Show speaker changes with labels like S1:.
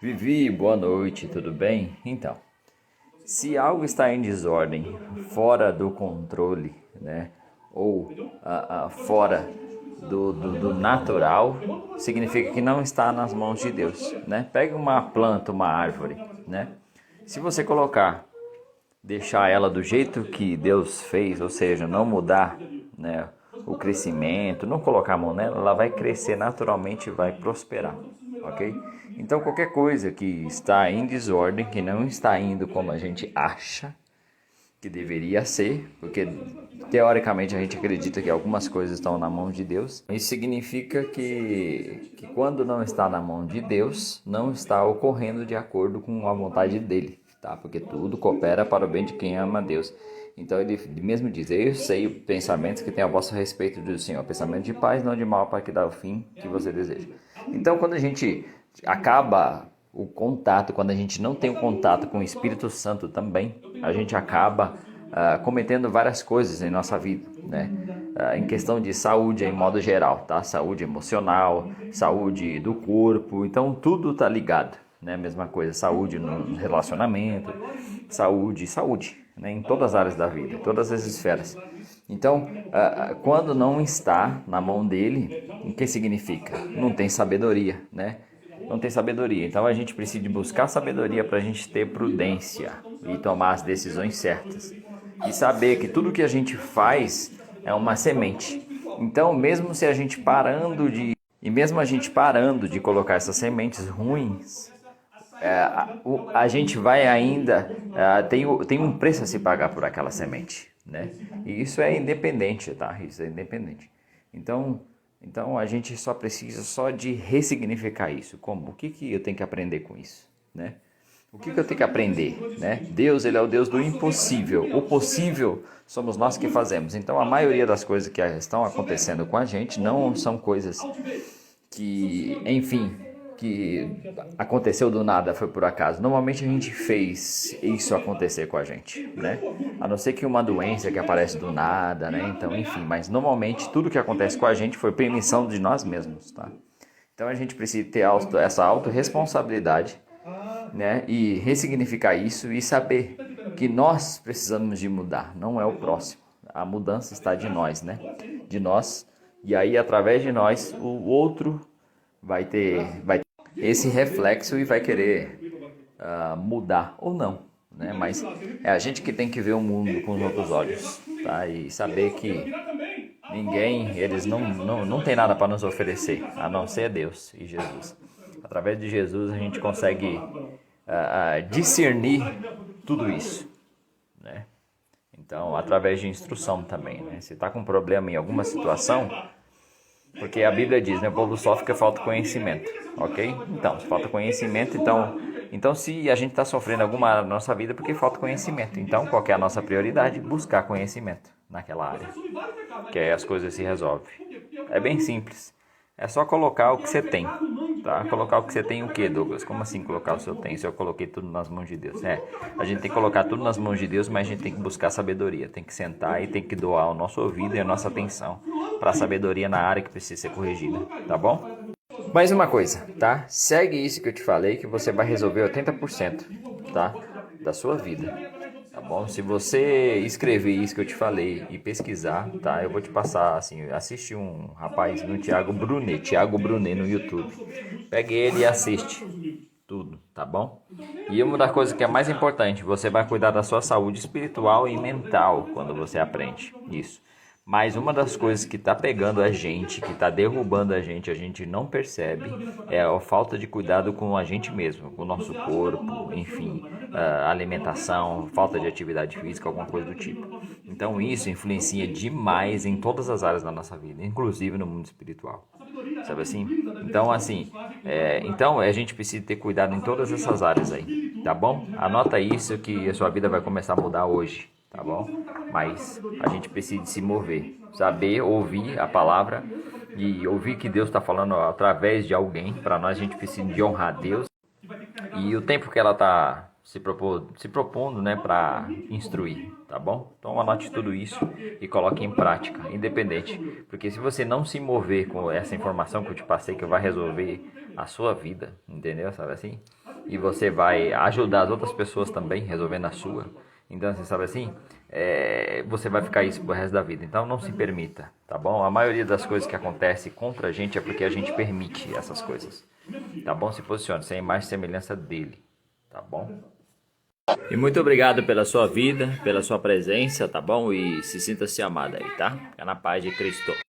S1: Vivi, boa noite, tudo bem? Então, se algo está em desordem, fora do controle, né? Ou fora do natural, significa que não está nas mãos de Deus, né? Pega uma planta, uma árvore, né? Se você deixar ela do jeito que Deus fez, ou seja, não mudar, né, o crescimento, não colocar a mão nela, ela vai crescer naturalmente e vai prosperar, ok? Então qualquer coisa que está em desordem, que não está indo como a gente acha que deveria ser, porque teoricamente a gente acredita que algumas coisas estão na mão de Deus, isso significa que quando não está na mão de Deus, não está ocorrendo de acordo com a vontade dele, tá? Porque tudo coopera para o bem de quem ama a Deus. Então ele mesmo diz: eu sei os pensamentos que tem a vosso respeito, diz o Senhor, pensamento de paz, não de mal, para que dá o fim que você deseja. Então quando a gente acaba o contato, quando a gente não tem o contato com o Espírito Santo também, a gente acaba cometendo várias coisas em nossa vida, né? Em questão de saúde em modo geral, tá? Saúde emocional, saúde do corpo, então tudo tá ligado, né? Mesma coisa, saúde no relacionamento, saúde, né? Em todas as áreas da vida, em todas as esferas. Então, quando não está na mão dele, o que significa? Não tem sabedoria, né? Não tem sabedoria. Então a gente precisa de buscar sabedoria para a gente ter prudência e tomar as decisões certas. E saber que tudo que a gente faz é uma semente. Então, mesmo se a gente mesmo a gente parando de colocar essas sementes ruins, a gente vai ainda tem um preço a se pagar por aquela semente, né? E isso é independente, tá? Isso é independente. Então a gente só precisa de ressignificar isso. Como? O que eu tenho que aprender com isso, né? O que eu tenho que aprender, né? Deus, ele é o Deus do impossível. O possível somos nós que fazemos. Então a maioria das coisas que estão acontecendo com a gente não são coisas que, enfim, que aconteceu do nada, foi por acaso. Normalmente a gente fez isso acontecer com a gente, né? A não ser que uma doença que aparece do nada, né? Então, enfim, mas normalmente tudo que acontece com a gente foi permissão de nós mesmos, tá? Então a gente precisa ter essa autorresponsabilidade, né? E ressignificar isso e saber que nós precisamos de mudar, não é o próximo. A mudança está de nós, né? De nós. E aí, através de nós, o outro vai ter esse reflexo e vai querer mudar ou não, né? Mas é a gente que tem que ver o mundo com os outros olhos, tá? E saber que eles não tem nada para nos oferecer, a não ser Deus e Jesus. Através de Jesus a gente consegue discernir tudo isso, né? Então, através de instrução também, né? Se está com problema em alguma situação, porque a Bíblia diz, né? O povo sofre porque falta conhecimento, ok? Então, se falta conhecimento, então se a gente está sofrendo alguma área da nossa vida, porque falta conhecimento. Então, qual que é a nossa prioridade? Buscar conhecimento naquela área, que aí as coisas se resolvem. É bem simples. É só colocar o que você tem, tá? Colocar o que você tem o quê, Douglas? Como assim colocar o seu tem se eu coloquei tudo nas mãos de Deus? A gente tem que colocar tudo nas mãos de Deus, mas a gente tem que buscar sabedoria. Tem que sentar e tem que doar o nosso ouvido e a nossa atenção para a sabedoria na área que precisa ser corrigida, tá bom? Mais uma coisa, tá? Segue isso que eu te falei que você vai resolver 80%, tá? Da sua vida. Tá bom? Se você escrever isso que eu te falei e pesquisar, tá? Eu vou te passar, assim, assiste um rapaz no Thiago Brunet no YouTube. Pegue ele e assiste tudo, tá bom? E uma das coisas que é mais importante, você vai cuidar da sua saúde espiritual e mental quando você aprende isso. Mas uma das coisas que está pegando a gente, que está derrubando a gente não percebe, é a falta de cuidado com a gente mesmo, com o nosso corpo, enfim, alimentação, falta de atividade física, alguma coisa do tipo. Então isso influencia demais em todas as áreas da nossa vida, inclusive no mundo espiritual. Sabe assim? Então a gente precisa ter cuidado em todas essas áreas aí, tá bom? Anota isso que a sua vida vai começar a mudar hoje. Tá bom? Mas a gente precisa se mover, saber ouvir a palavra e ouvir que Deus está falando através de alguém. Para nós a gente precisa de honrar Deus. E o tempo que ela está se propondo, né, para instruir, tá bom? Então anote tudo isso e coloque em prática, independente. Porque se você não se mover com essa informação que eu te passei, que vai resolver a sua vida, entendeu? Sabe assim? E você vai ajudar as outras pessoas também, resolvendo a sua. Então, você sabe assim, você vai ficar isso pro resto da vida. Então, não se permita, tá bom? A maioria das coisas que acontece contra a gente é porque a gente permite essas coisas, tá bom? Se posicione, sem imagem e semelhança dele, tá bom? E muito obrigado pela sua vida, pela sua presença, tá bom? E se sinta-se amado aí, tá? Fica na paz de Cristo.